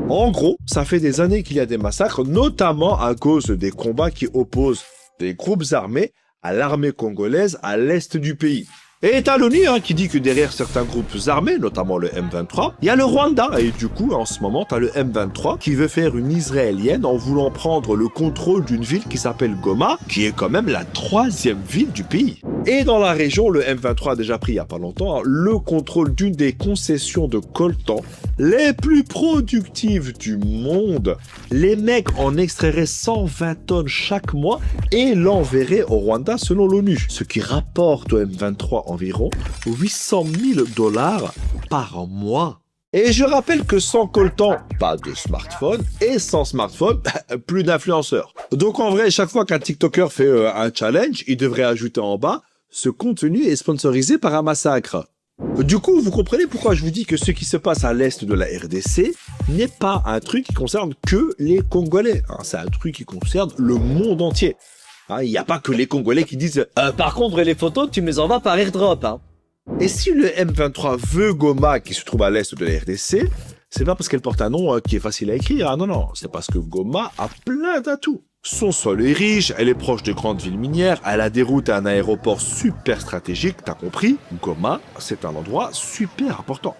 En gros, ça fait des années qu'il y a des massacres, notamment à cause des combats qui opposent des groupes armés à l'armée congolaise à l'est du pays. Et t'as l'ONU qui dit que derrière certains groupes armés, notamment le M23, il y a le Rwanda. Et du coup, en ce moment, t'as le M23 qui veut faire une israélienne en voulant prendre le contrôle d'une ville qui s'appelle Goma, qui est quand même la 3e ville du pays. Et dans la région, le M23 a déjà pris il n'y a pas longtemps le contrôle d'une des concessions de coltan les plus productives du monde. Les mecs en extrairaient 120 tonnes chaque mois et l'enverraient au Rwanda selon l'ONU, ce qui rapporte au M23 environ 800 000 $ par mois. Et je rappelle que sans coltan, pas de smartphone, et sans smartphone, plus d'influenceurs. Donc en vrai, chaque fois qu'un TikToker fait un challenge, il devrait ajouter en bas « Ce contenu est sponsorisé par un massacre ». Du coup, vous comprenez pourquoi je vous dis que ce qui se passe à l'est de la RDC n'est pas un truc qui concerne que les Congolais. C'est un truc qui concerne le monde entier. Il n'y a pas que les Congolais qui disent Par contre, les photos, tu me les envoies par airdrop, hein. Et si le M23 veut Goma, qui se trouve à l'est de la RDC, c'est pas parce qu'elle porte un nom qui est facile à écrire. Non, c'est parce que Goma a plein d'atouts. Son sol est riche, elle est proche de grandes villes minières, elle a des routes à un aéroport super stratégique, t'as compris? Goma, c'est un endroit super important.